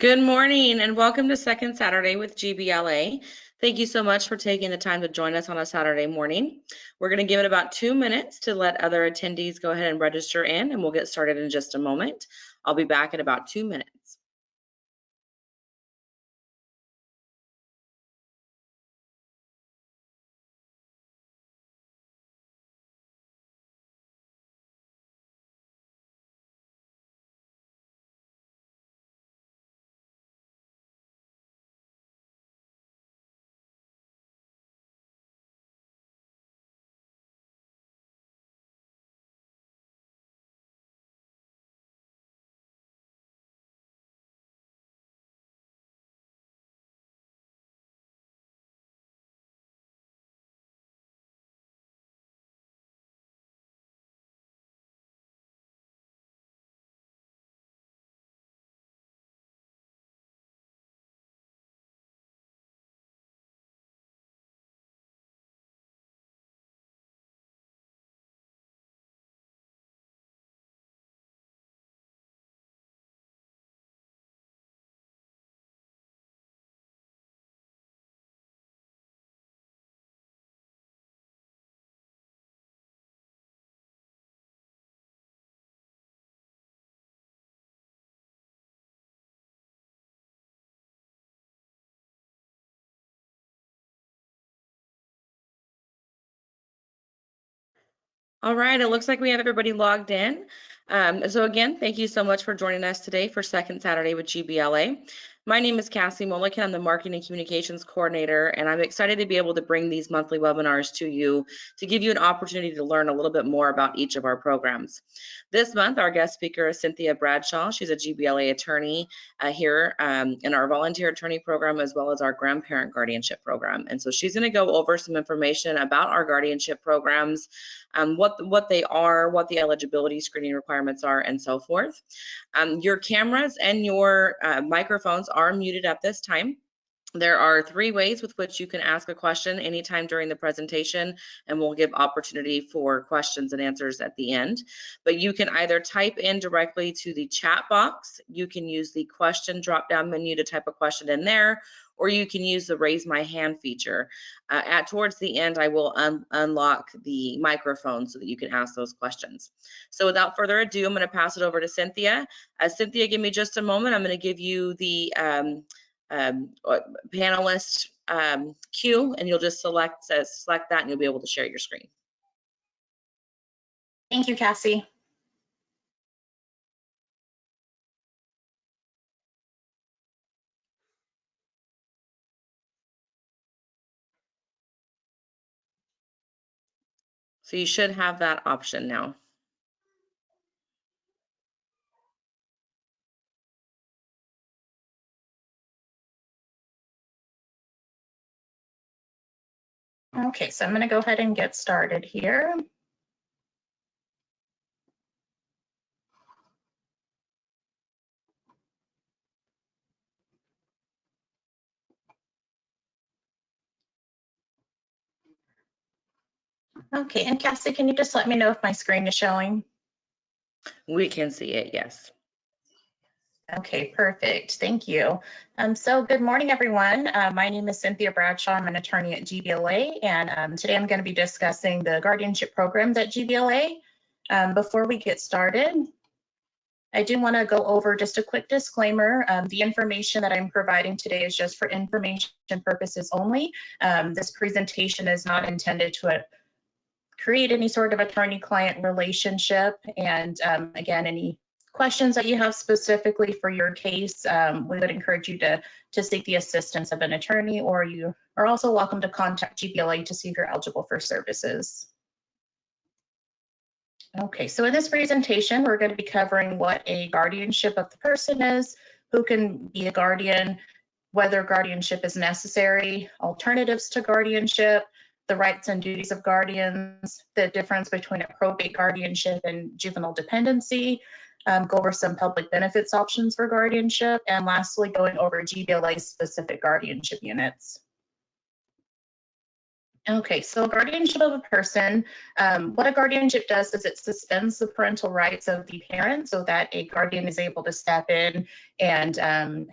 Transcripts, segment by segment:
Good morning and welcome to Second Saturday with GBLA. Thank you so much for taking the time to join us on a Saturday morning. We're going to give it about 2 minutes to let other attendees go ahead and register in, and we'll get started in just a moment. I'll be back in about 2 minutes. All right, it looks like we have everybody logged in. So again, thank you so much for joining us today for Second Saturday with GBLA. My name is Cassie Mullican. I'm the Marketing and Communications Coordinator, and I'm excited to be able to bring these monthly webinars to you to give you an opportunity to learn a little bit more about each of our programs. This month, our guest speaker is Cynthia Bradshaw. She's a GBLA attorney here in our volunteer attorney program, as well as our grandparent guardianship program. And so she's going to go over some information about our guardianship programs, what they are, what the eligibility screening requirements are, and so forth. Your cameras and your microphones are muted at this time. There are 3 ways with which you can ask a question anytime during the presentation, and we'll give opportunity for questions and answers at the end. But you can either type in directly to the chat box, you can use the question drop-down menu to type a question in there, or you can use the raise my hand feature. Towards the end, I will unlock the microphone so that you can ask those questions. So without further ado, I'm going to pass it over to Cynthia. Cynthia, give me just a moment. I'm going to give you the panelist queue, and you'll just select that, and you'll be able to share your screen. Thank you, Cassie. So you should have that option now. Okay, so I'm going to go ahead and get started here. Okay, and Cassie, can you just let me know if my screen is showing? We can see it, yes. Okay, perfect. Thank you. So good morning, everyone. My name is Cynthia Bradshaw. I'm an attorney at GBLA, and today I'm going to be discussing the guardianship programs at GBLA. Before we get started, I do want to go over just a quick disclaimer. The information that I'm providing today is just for information purposes only. This presentation is not intended to create any sort of attorney-client relationship. And again, any questions that you have specifically for your case, we would encourage you to seek the assistance of an attorney, or you are also welcome to contact GBLA to see if you're eligible for services. Okay, so in this presentation, we're going to be covering what a guardianship of the person is, who can be a guardian, whether guardianship is necessary, alternatives to guardianship, the rights and duties of guardians, the difference between a probate guardianship and juvenile dependency, go over some public benefits options for guardianship, and lastly, going over GBLA specific guardianship units. Okay, so a guardianship of a person, what a guardianship does is it suspends the parental rights of the parent so that a guardian is able to step in and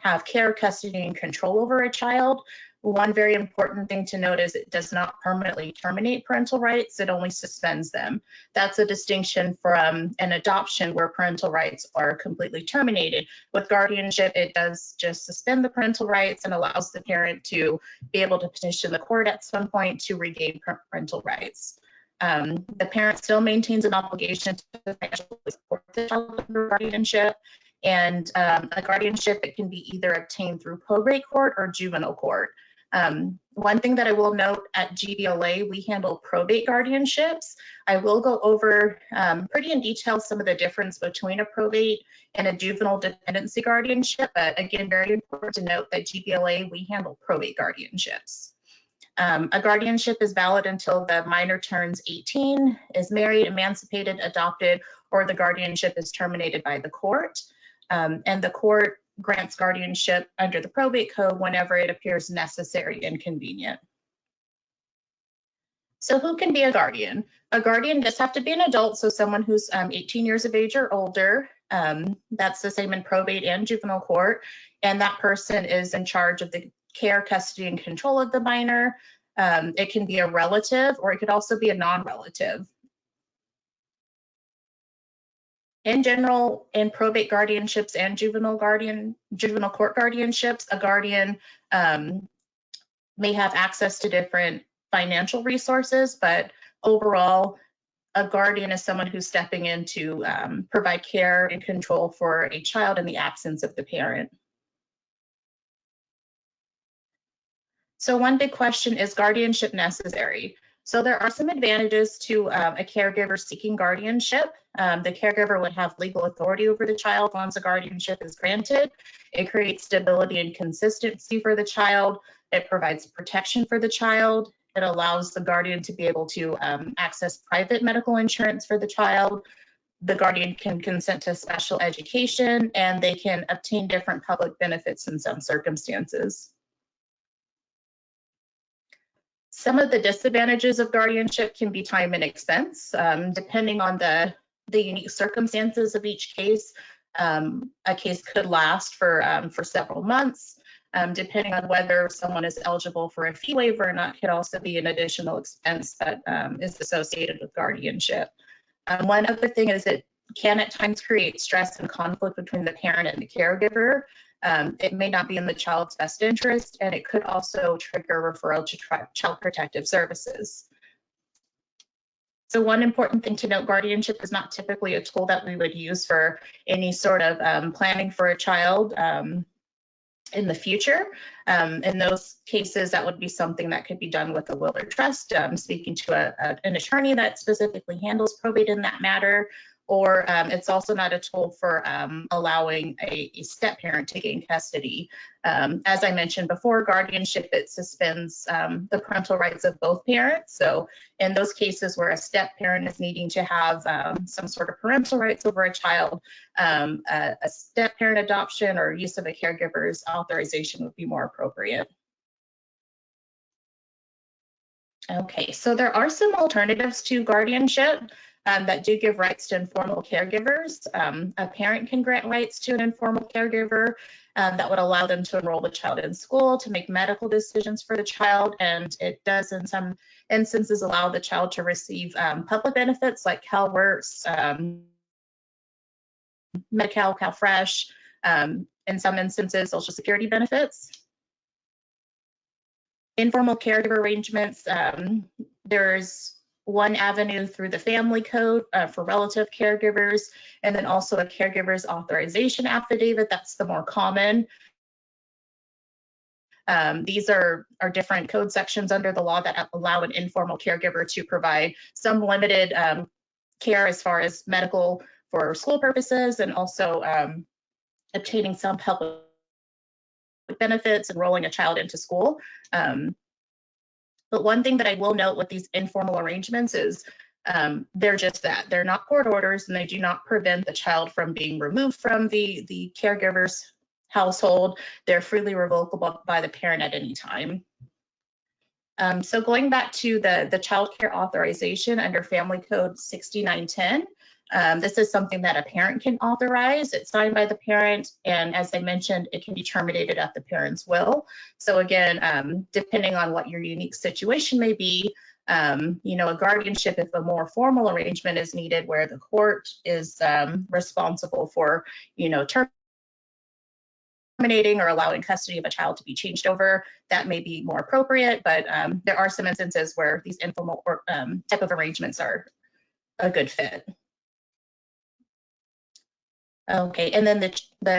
have care, custody, and control over a child. One very important thing to note is it does not permanently terminate parental rights, it only suspends them. That's a distinction from an adoption where parental rights are completely terminated. With guardianship, it does just suspend the parental rights and allows the parent to be able to petition the court at some point to regain parental rights. The parent still maintains an obligation to financially support the child under guardianship, and a guardianship, it can be either obtained through probate court or juvenile court. One thing that I will note at GBLA, we handle probate guardianships. I will go over pretty in detail some of the difference between a probate and a juvenile dependency guardianship, but again, very important to note that GBLA, we handle probate guardianships. A guardianship is valid until the minor turns 18, is married, emancipated, adopted, or the guardianship is terminated by the court. And the court grants guardianship under the probate code whenever it appears necessary and convenient. So who can be a guardian? A guardian does have to be an adult, so someone who's 18 years of age or older. That's the same in probate and juvenile court. And that person is in charge of the care, custody, and control of the minor. It can be a relative, or it could also be a non-relative. In general, in probate guardianships and juvenile court guardianships, a guardian may have access to different financial resources, but overall, a guardian is someone who's stepping in to provide care and control for a child in the absence of the parent. So one big question is guardianship necessary? So there are some advantages to a caregiver seeking guardianship. The caregiver would have legal authority over the child once a guardianship is granted. It creates stability and consistency for the child. It provides protection for the child. It allows the guardian to be able to access private medical insurance for the child. The guardian can consent to special education, and they can obtain different public benefits in some circumstances. Some of the disadvantages of guardianship can be time and expense, depending on the unique circumstances of each case. A case could last for several months, depending on whether someone is eligible for a fee waiver or not. Could also be an additional expense that is associated with guardianship. One other thing is it can at times create stress and conflict between the parent and the caregiver. It may not be in the child's best interest, and it could also trigger referral to Child Protective Services. So one important thing to note, guardianship is not typically a tool that we would use for any sort of planning for a child in the future. In those cases, that would be something that could be done with a will or trust, speaking to an attorney that specifically handles probate in that matter. Or it's also not a tool for allowing a step parent to gain custody. As I mentioned before, guardianship, it suspends the parental rights of both parents. So in those cases where a step parent is needing to have some sort of parental rights over a child, a step parent adoption or use of a caregiver's authorization would be more appropriate. Okay, so there are some alternatives to guardianship that do give rights to informal caregivers. A parent can grant rights to an informal caregiver that would allow them to enroll the child in school, to make medical decisions for the child, and it does in some instances allow the child to receive public benefits like CalWORKS, Medi-Cal, CalFresh, in some instances Social Security benefits. Informal caregiver arrangements, there's one avenue through the family code for relative caregivers, and then also a caregiver's authorization affidavit. That's the more common. These are different code sections under the law that allow an informal caregiver to provide some limited care as far as medical for school purposes, and also obtaining some public benefits, enrolling a child into school. But one thing that I will note with these informal arrangements is they're just that. They're not court orders, and they do not prevent the child from being removed from the caregiver's household. They're freely revocable by the parent at any time. So going back to the child care authorization under Family Code 6910, this is something that a parent can authorize. It's signed by the parent, and as I mentioned, it can be terminated at the parent's will. So again, depending on what your unique situation may be, a guardianship, if a more formal arrangement is needed where the court is responsible for, terminating or allowing custody of a child to be changed over, that may be more appropriate, but there are some instances where these informal type of arrangements are a good fit. Okay, and then the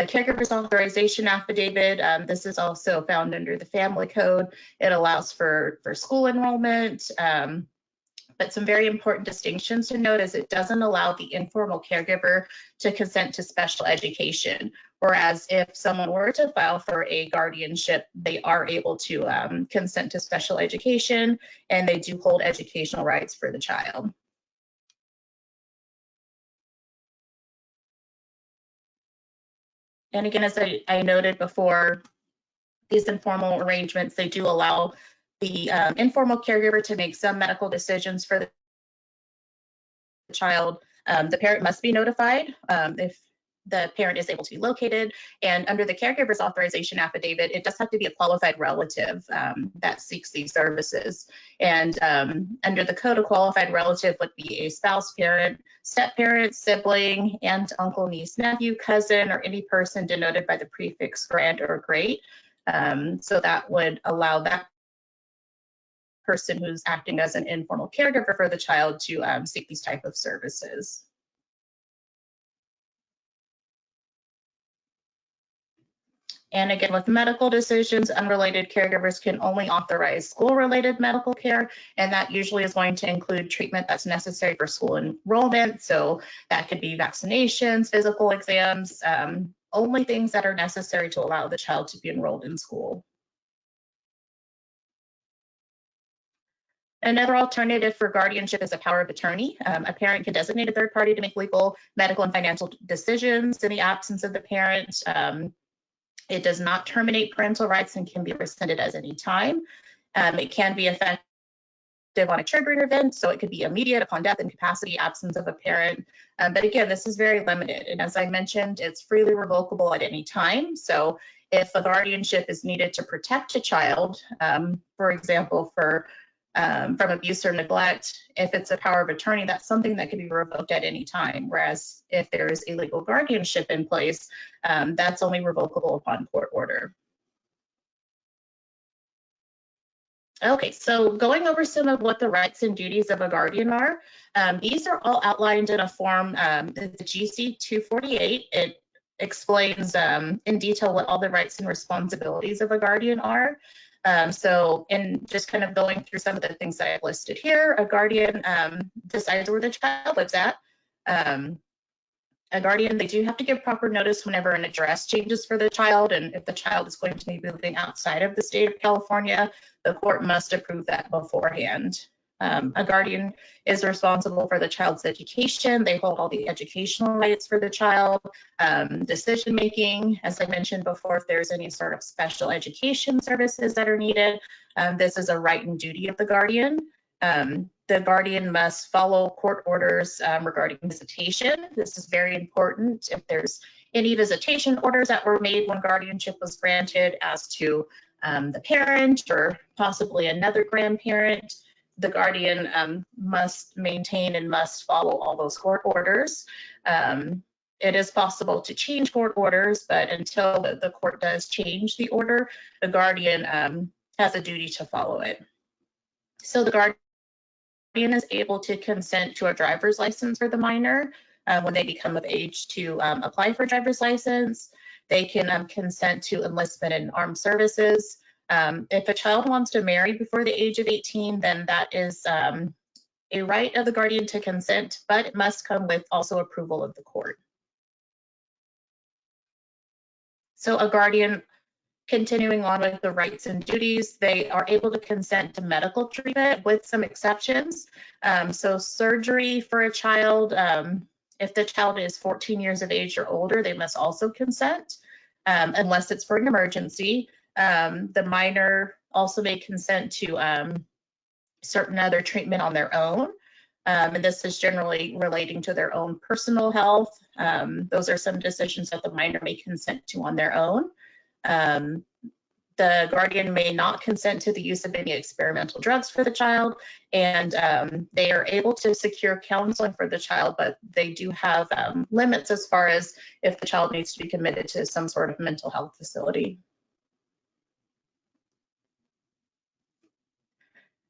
caregiver's authorization affidavit, this is also found under the Family Code. It allows for school enrollment, but some very important distinctions to note is it doesn't allow the informal caregiver to consent to special education, whereas if someone were to file for a guardianship, they are able to consent to special education, and they do hold educational rights for the child. And again, as I noted before, these informal arrangements, they do allow the informal caregiver to make some medical decisions for the child. The parent must be notified if the parent is able to be located. And under the caregiver's authorization affidavit, it does have to be a qualified relative that seeks these services. And under the code, a qualified relative would be a spouse, parent, step-parent, sibling, aunt, uncle, niece, nephew, cousin, or any person denoted by the prefix grand or great. So that would allow that person who's acting as an informal caregiver for the child to seek these type of services. And again, with medical decisions, unrelated caregivers can only authorize school-related medical care, and that usually is going to include treatment that's necessary for school enrollment. So that could be vaccinations, physical exams, only things that are necessary to allow the child to be enrolled in school. Another alternative for guardianship is a power of attorney. A parent can designate a third party to make legal, medical, and financial decisions in the absence of the parent. It does not terminate parental rights and can be rescinded at any time. It can be effective on a triggered event, so it could be immediate upon death, incapacity, absence of a parent. But again, this is very limited. And as I mentioned, it's freely revocable at any time. So if a guardianship is needed to protect a child, for example, from abuse or neglect, if it's a power of attorney, that's something that can be revoked at any time. Whereas if there is a legal guardianship in place, that's only revocable upon court order. Okay, so going over some of what the rights and duties of a guardian are, these are all outlined in a form, the GC 248. It explains in detail what all the rights and responsibilities of a guardian are. So in just kind of going through some of the things that I've listed here, a guardian decides where the child lives at. A guardian, they do have to give proper notice whenever an address changes for the child, and if the child is going to be moving outside of the state of California, the court must approve that beforehand. A guardian is responsible for the child's education. They hold all the educational rights for the child, decision making. As I mentioned before, if there's any sort of special education services that are needed, this is a right and duty of the guardian. The guardian must follow court orders regarding visitation. This is very important. If there's any visitation orders that were made when guardianship was granted as to the parent or possibly another grandparent, the guardian must maintain and must follow all those court orders. It is possible to change court orders, but until the court does change the order, the guardian has a duty to follow it. So the guardian is able to consent to a driver's license for the minor when they become of age to apply for a driver's license. They can consent to enlistment in armed services. If a child wants to marry before the age of 18, then that is a right of the guardian to consent, but it must come with also approval of the court. So a guardian, continuing on with the rights and duties, they are able to consent to medical treatment with some exceptions. So surgery for a child, if the child is 14 years of age or older, they must also consent, unless it's for an emergency. The minor also may consent to certain other treatment on their own. And this is generally relating to their own personal health. Those are some decisions that the minor may consent to on their own. The guardian may not consent to the use of any experimental drugs for the child, and they are able to secure counseling for the child, but they do have limits as far as if the child needs to be committed to some sort of mental health facility.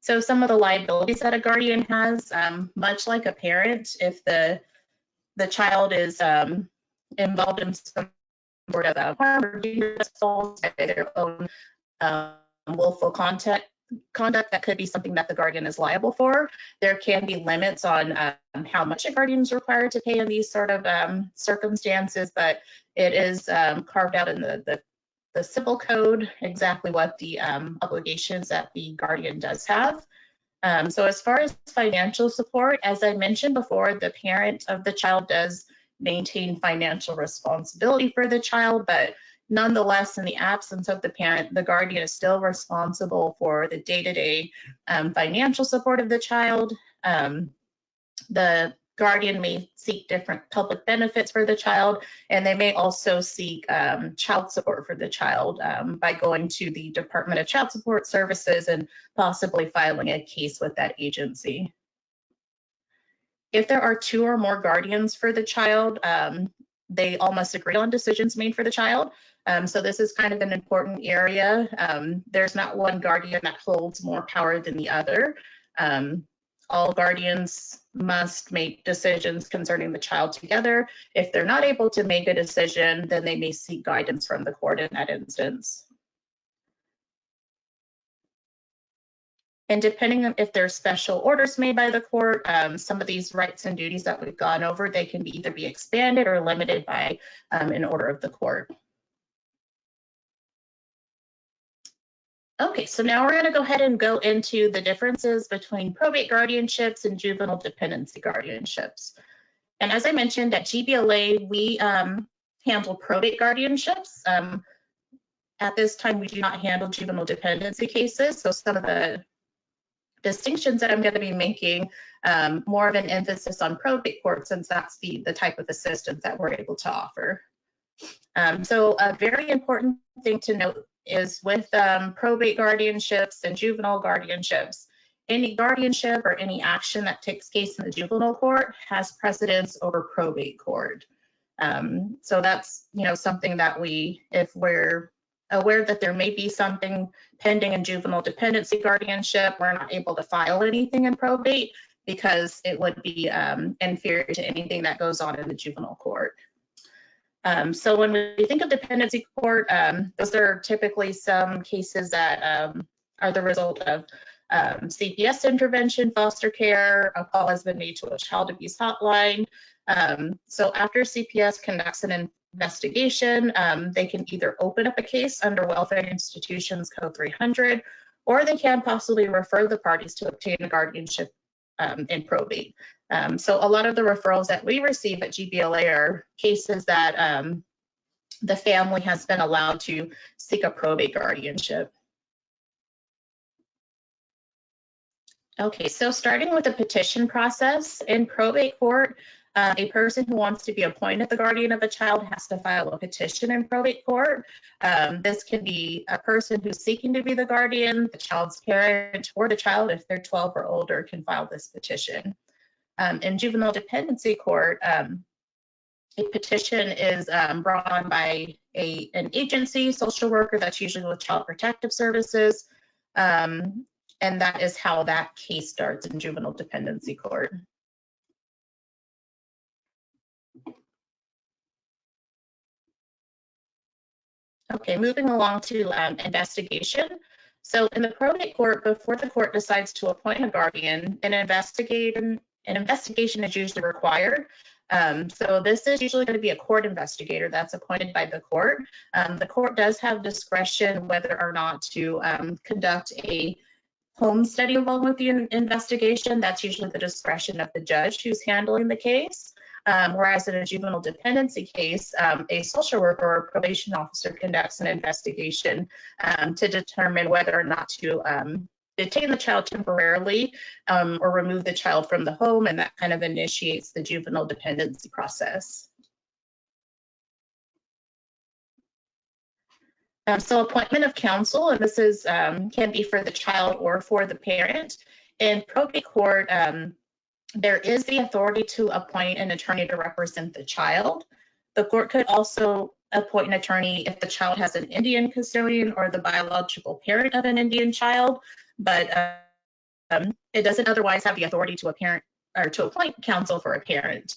So some of the liabilities that a guardian has, much like a parent, if the child is involved in some sort of harm or dangerous by their own willful conduct that could be something that the guardian is liable for. There can be limits on how much a guardian is required to pay in these sort of circumstances, but it is carved out in the civil code exactly what the obligations that the guardian does have. So as far as financial support, as I mentioned before, the parent of the child does maintain financial responsibility for the child, but nonetheless, in the absence of the parent, the guardian is still responsible for the day-to-day financial support of the child. The guardian may seek different public benefits for the child, and they may also seek child support for the child by going to the Department of Child Support Services and possibly filing a case with that agency. If there are 2 or more guardians for the child, they all must agree on decisions made for the child. So this is kind of an important area. There's not one guardian that holds more power than the other. All guardians must make decisions concerning the child together. If they're not able to make a decision, then they may seek guidance from the court in that instance. And depending on if there's special orders made by the court, some of these rights and duties that we've gone over, they can either be expanded or limited by an order of the court. Okay, so now we're going to go ahead and go into the differences between probate guardianships and juvenile dependency guardianships. And as I mentioned, at GBLA, we handle probate guardianships. At this time, we do not handle juvenile dependency cases. So some of the distinctions that I'm going to be making, more of an emphasis on probate court, since that's the type of assistance that we're able to offer. So a very important thing to note is with probate guardianships and juvenile guardianships, any guardianship or any action that takes place in the juvenile court has precedence over probate court. So that's, something that if we're aware that there may be something pending in juvenile dependency guardianship, we're not able to file anything in probate because it would be inferior to anything that goes on in the juvenile court. So when we think of dependency court, those are typically some cases that are the result of CPS intervention, foster care, a call has been made to a child abuse hotline. So after CPS conducts an investigation, they can either open up a case under Welfare Institutions Code 300, or they can possibly refer the parties to obtain a guardianship in probate. So a lot of the referrals that we receive at GBLA are cases that the family has been allowed to seek a probate guardianship. Okay, so starting with the petition process, in probate court, a person who wants to be appointed the guardian of a child has to file a petition in probate court. This can be a person who's seeking to be the guardian, the child's parent, or the child, if they're 12 or older, can file this petition. In juvenile dependency court, a petition is brought on by an agency, social worker, that's usually with Child Protective Services, and that is how that case starts in juvenile dependency court. Okay, moving along to investigation. So in the probate court, before the court decides to appoint a guardian, an investigation is usually required. So this is usually going to be a court investigator that's appointed by the court. The court does have discretion whether or not to conduct a home study along with the investigation. That's usually the discretion of the judge who's handling the case. Whereas in a juvenile dependency case, a social worker or probation officer conducts an investigation to determine whether or not to detain the child temporarily or remove the child from the home, and that kind of initiates the juvenile dependency process. So appointment of counsel, and this is can be for the child or for the parent. In probate court, there is the authority to appoint an attorney to represent the child. The court could also appoint an attorney if the child has an Indian custodian or the biological parent of an Indian child, but it doesn't otherwise have the authority to appoint counsel for a parent.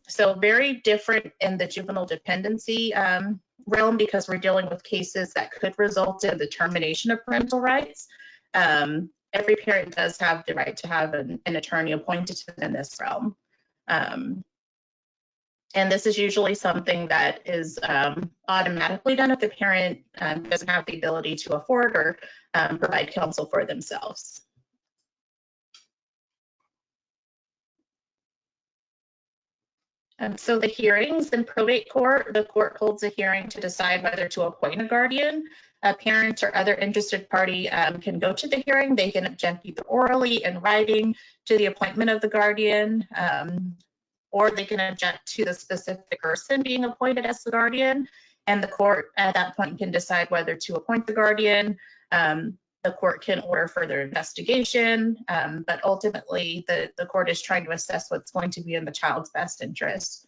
So very different in the juvenile dependency realm, because we're dealing with cases that could result in the termination of parental rights. Every parent does have the right to have an attorney appointed to them in this realm. And this is usually something that is automatically done if the parent doesn't have the ability to afford or provide counsel for themselves. So the hearings in probate court, the court holds a hearing to decide whether to appoint a guardian. A parent or other interested party can go to the hearing. They can object either orally in writing to the appointment of the guardian, or they can object to the specific person being appointed as the guardian. And the court at that point can decide whether to appoint the guardian. The court can order further investigation, but ultimately the court is trying to assess what's going to be in the child's best interest.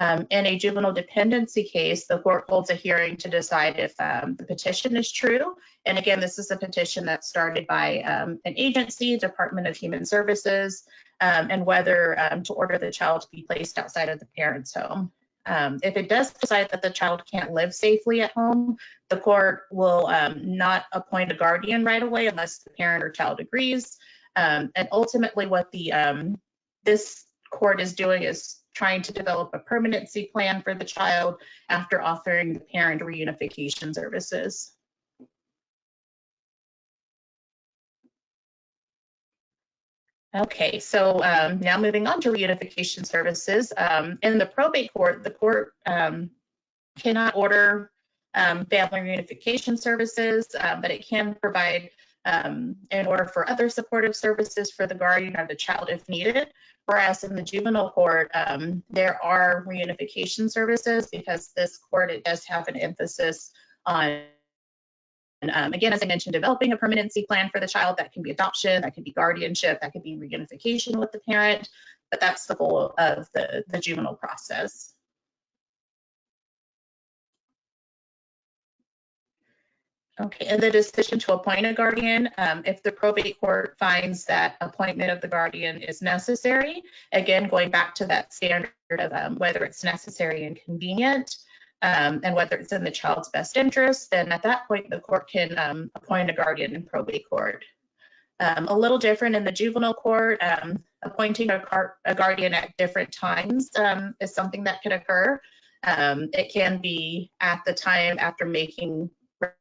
In a juvenile dependency case, the court holds a hearing to decide if the petition is true. And again, this is a petition that's started by an agency, Department of Human Services, and whether to order the child to be placed outside of the parent's home. If it does decide that the child can't live safely at home, the court will not appoint a guardian right away unless the parent or child agrees. And ultimately what this court is doing is trying to develop a permanency plan for the child after offering the parent reunification services. Okay, so now moving on to reunification services. In the probate court, the court cannot order family reunification services, but it can provide an order for other supportive services for the guardian or the child if needed. Whereas in the juvenile court, there are reunification services because this court, it does have an emphasis on again, as I mentioned, developing a permanency plan for the child. That can be adoption, that can be guardianship, that could be reunification with the parent, but that's the goal of the juvenile process. Okay, and the decision to appoint a guardian, if the probate court finds that appointment of the guardian is necessary, again, going back to that standard of whether it's necessary and convenient, and whether it's in the child's best interest, then at that point, the court can appoint a guardian in probate court. A little different in the juvenile court, appointing a guardian at different times is something that could occur. It can be at the time after making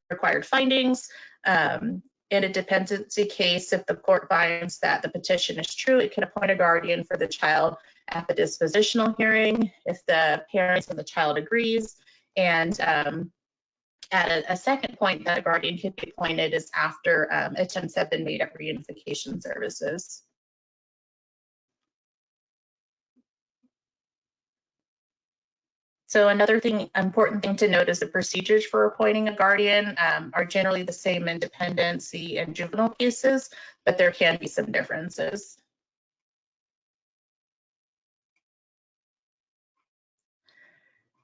required findings. In a dependency case, if the court finds that the petition is true, it can appoint a guardian for the child at the dispositional hearing if the parents and the child agrees. And at a second point that a guardian can be appointed is after attempts have been made at reunification services. So another important thing to note is the procedures for appointing a guardian are generally the same in dependency and juvenile cases, but there can be some differences.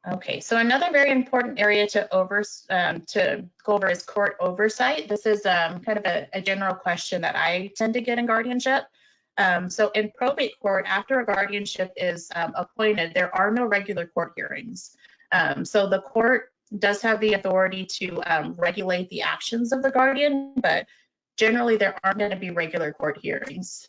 Okay, so another very important area to go over is court oversight. This is kind of a general question that I tend to get in guardianship. So in probate court, after a guardianship is appointed, there are no regular court hearings. So the court does have the authority to regulate the actions of the guardian, but generally there aren't going to be regular court hearings.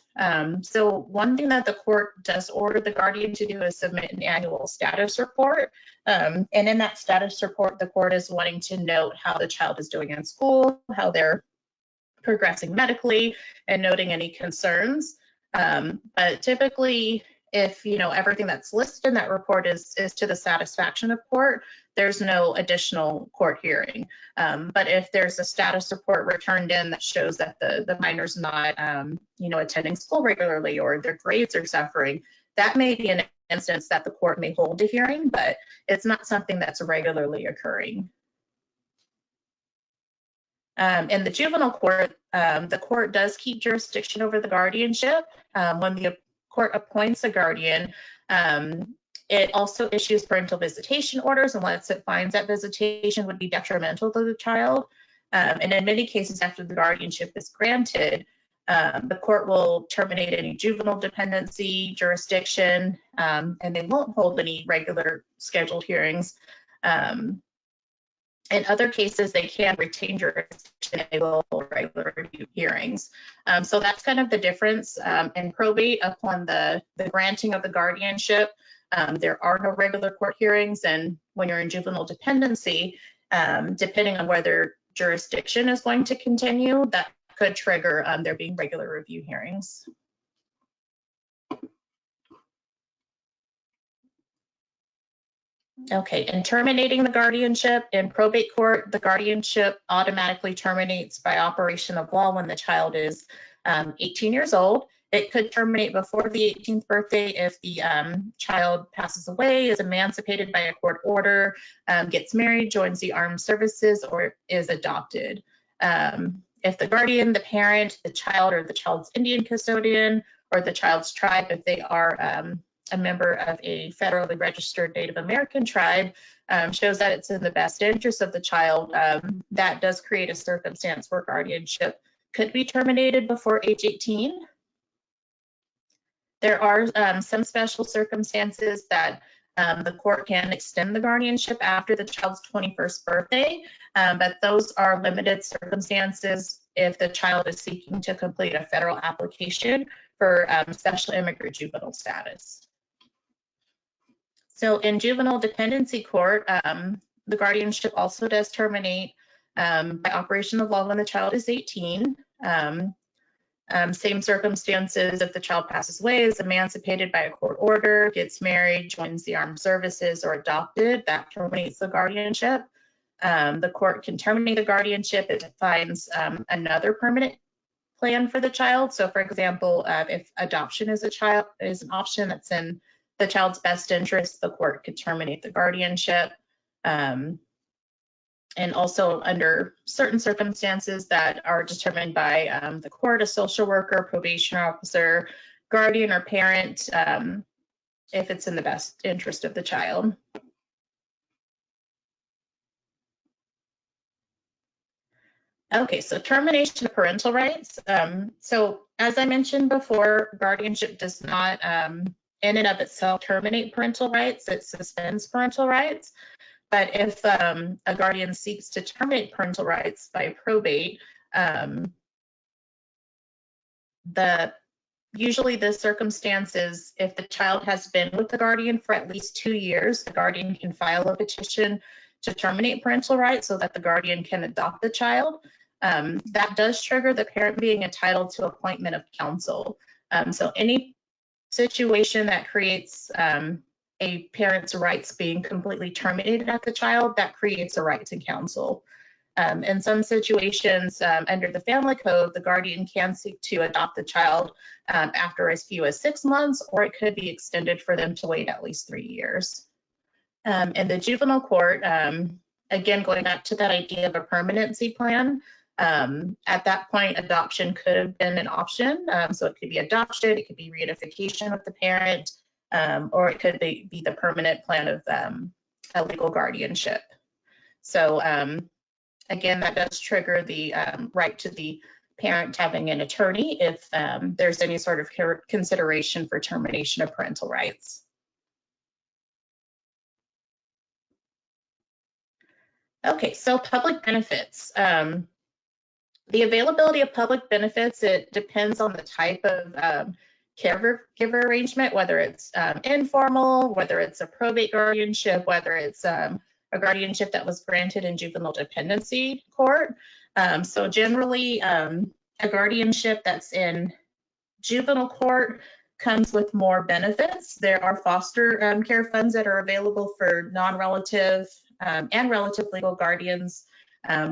So one thing that the court does order the guardian to do is submit an annual status report. And in that status report, the court is wanting to note how the child is doing in school, how they're progressing medically, and noting any concerns. But typically if everything that's listed in that report is to the satisfaction of court, there's no additional court hearing. But if there's a status report returned in that shows that the minor's not attending school regularly, or their grades are suffering, that may be an instance that the court may hold a hearing, but it's not something that's regularly occurring. In the juvenile court, the court does keep jurisdiction over the guardianship. When the court appoints a guardian, it also issues parental visitation orders unless it finds that visitation would be detrimental to the child. And in many cases, after the guardianship is granted, the court will terminate any juvenile dependency jurisdiction, and they won't hold any regular scheduled hearings. In other cases, they can retain jurisdiction and they will hold regular review hearings. So that's kind of the difference. In probate, upon the granting of the guardianship, there are no regular court hearings. And when you're in juvenile dependency, depending on whether jurisdiction is going to continue, that could trigger there being regular review hearings. Okay, in terminating the guardianship, in probate court, the guardianship automatically terminates by operation of law when the child is 18 years old. It could terminate before the 18th birthday if the child passes away, is emancipated by a court order, gets married, joins the armed services, or is adopted. If the guardian, the parent, the child, or the child's Indian custodian, or the child's tribe, if they are a member of a federally registered Native American tribe, shows that it's in the best interest of the child, that does create a circumstance where guardianship could be terminated before age 18. There are some special circumstances that the court can extend the guardianship after the child's 21st birthday, but those are limited circumstances if the child is seeking to complete a federal application for special immigrant juvenile status. So in juvenile dependency court, the guardianship also does terminate by operation of law when the child is 18. Same circumstances if the child passes away, is emancipated by a court order, gets married, joins the armed services, or adopted, that terminates the guardianship. The court can terminate the guardianship. It defines another permanent plan for the child. So for example, if adoption is an option that's in the child's best interest, the court could terminate the guardianship. And also under certain circumstances that are determined by the court, a social worker, probation officer, guardian, or parent, if it's in the best interest of the child. Okay, so termination of parental rights. So as I mentioned before, guardianship does not in and of itself terminate parental rights, it suspends parental rights. But if a guardian seeks to terminate parental rights by probate, usually the circumstance is if the child has been with the guardian for at least 2 years, the guardian can file a petition to terminate parental rights so that the guardian can adopt the child. That does trigger the parent being entitled to appointment of counsel. So any situation that creates a parent's rights being completely terminated at the child, that creates a right to counsel. In some situations under the family code, the guardian can seek to adopt the child after as few as 6 months, or it could be extended for them to wait at least 3 years. In the juvenile court, again, going back to that idea of a permanency plan, at that point, adoption could have been an option. So it could be adoption, it could be reunification with the parent, or it could be the permanent plan of a legal guardianship. So again, that does trigger the right to the parent having an attorney if there's any sort of consideration for termination of parental rights. Okay, so public benefits. The availability of public benefits, it depends on the type of caregiver arrangement, whether it's informal, whether it's a probate guardianship, whether it's a guardianship that was granted in juvenile dependency court. So generally, a guardianship that's in juvenile court comes with more benefits. There are foster care funds that are available for non-relative and relative legal guardians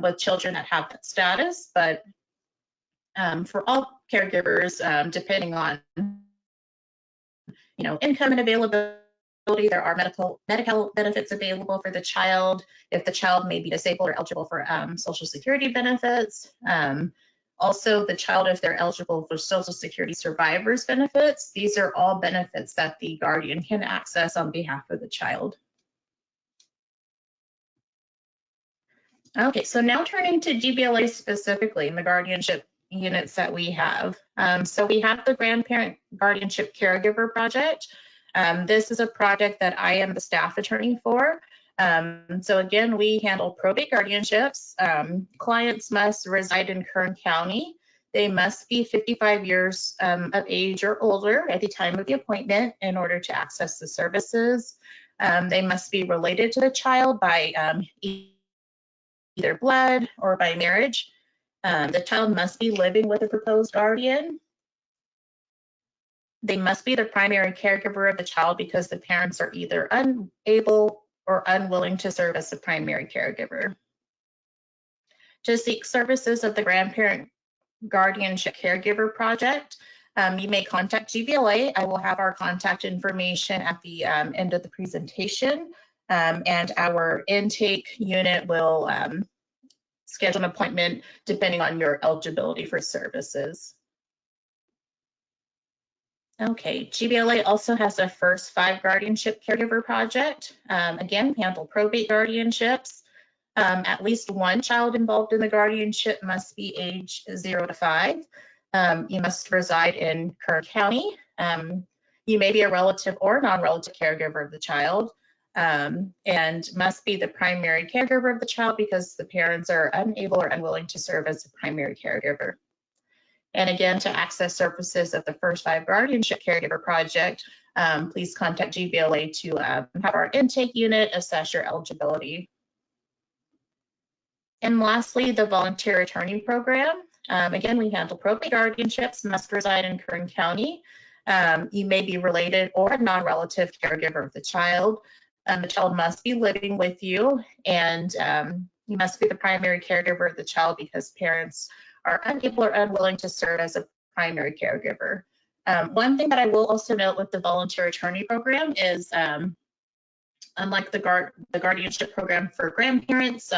with children that have that status, but for all caregivers, depending on income and availability, there are medical benefits available for the child if the child may be disabled or eligible for Social Security benefits. Also, the child, if they're eligible for Social Security survivors benefits, these are all benefits that the guardian can access on behalf of the child. Okay, so now turning to GBLA specifically in the guardianship units that we have. So we have the Grandparent Guardianship Caregiver Project. This is a project that I am the staff attorney for. So again, we handle probate guardianships. Clients must reside in Kern County. They must be 55 years of age or older at the time of the appointment in order to access the services. They must be related to the child by either blood or by marriage. The child must be living with a proposed guardian. They must be the primary caregiver of the child because the parents are either unable or unwilling to serve as the primary caregiver. To seek services of the Grandparent Guardianship Caregiver Project, you may contact GBLA. I will have our contact information at the end of the presentation, and our intake unit will schedule an appointment depending on your eligibility for services. Okay, GBLA also has a First 5 Guardianship Caregiver Project. Again, handle probate guardianships. At least one child involved in the guardianship must be age 0 to 5. You must reside in Kern County. You may be a relative or non-relative caregiver of the child, and must be the primary caregiver of the child because the parents are unable or unwilling to serve as the primary caregiver. And again, to access services of the First 5 Guardianship Caregiver Project, please contact GBLA to have our intake unit assess your eligibility. And lastly, the Volunteer Attorney Program. Again, we handle probate guardianships, must reside in Kern County. You may be related or a non-relative caregiver of the child. The child must be living with you, and you must be the primary caregiver of the child because parents are unable or unwilling to serve as a primary caregiver. One thing that I will also note with the Volunteer Attorney Program is, unlike the guardianship program for grandparents,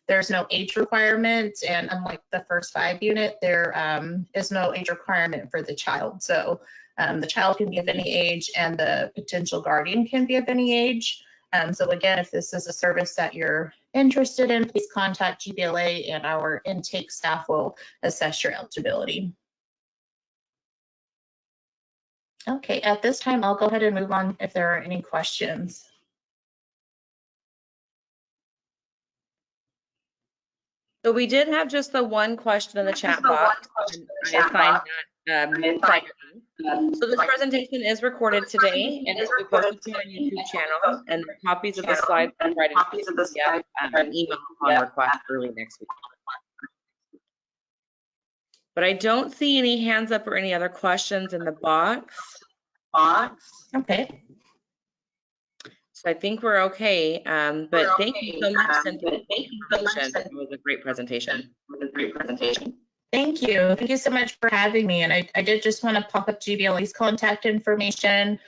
there's no age requirement, and unlike the First 5 unit, there is no age requirement for the child. So the child can be of any age and the potential guardian can be of any age. So again, if this is a service that you're interested in, please contact GBLA and our intake staff will assess your eligibility. Okay, at this time, I'll go ahead and move on if there are any questions. So we did have just the one question in the chat box. I assigned that privately. So this presentation is recorded today and it will be posted to our YouTube channel, and copies of the slides are provided via an email upon request early next week. But I don't see any hands up or any other questions in the box. Okay. So I think we're okay. But thank you so much, Cynthia. It was a great presentation. Thank you. Thank you so much for having me. And I did just want to pop up GBLA's contact information.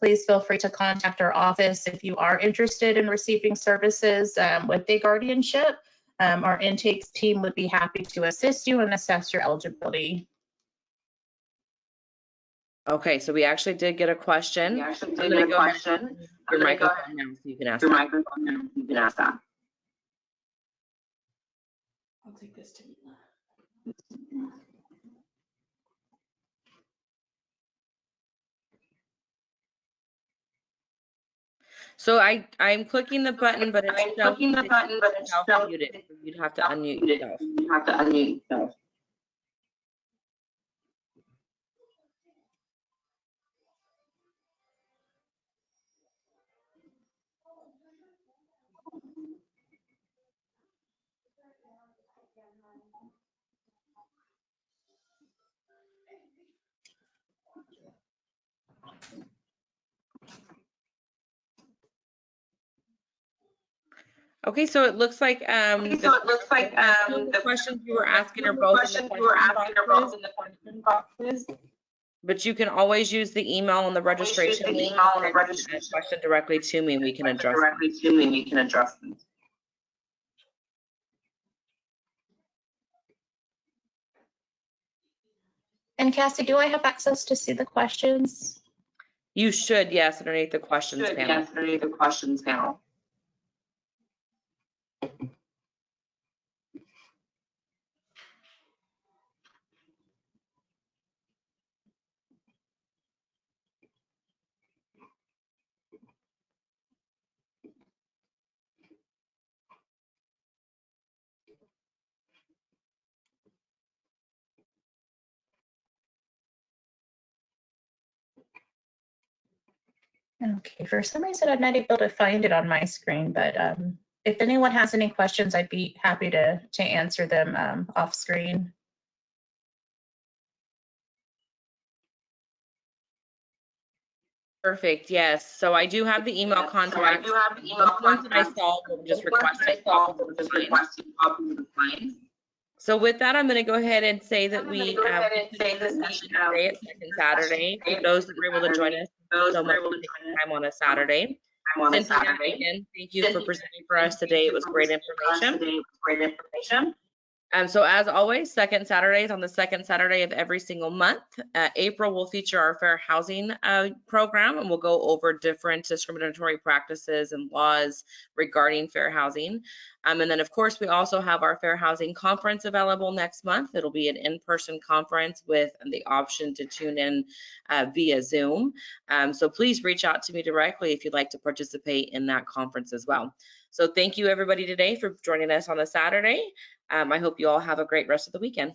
Please feel free to contact our office if you are interested in receiving services with a guardianship. Our intake team would be happy to assist you and assess your eligibility. Okay, so we actually did get a question. I'm going to go ahead and your microphone now so you can ask that. I'll take this to Mila. So I'm clicking the button, but it's muted. You'd have to unmute yourself. Okay, so it looks like the questions you were asking are both in the question boxes. But you can always use the email and the registration link to send a question directly to me. We can address them. And Cassie, do I have access to see the questions? You should, yes, underneath the questions panel. Okay, for some reason I'm not able to find it on my screen, but if anyone has any questions, I'd be happy to answer them off screen. Perfect, yes. So I do have the email contact. The ones that I saw will just request copies of the slides. So with that, I'm going to go ahead and say that we today at second Saturday. For those that were able to join us, so much for taking time on a Saturday. Cynthia, again, thank you for presenting for us today. It was great information. So as always, second Saturday is on the second Saturday of every single month. April will feature our fair housing program, and we'll go over different discriminatory practices and laws regarding fair housing. And then of course, we also have our fair housing conference available next month. It'll be an in-person conference with the option to tune in via Zoom. So please reach out to me directly if you'd like to participate in that conference as well. So thank you everybody today for joining us on a Saturday. I hope you all have a great rest of the weekend.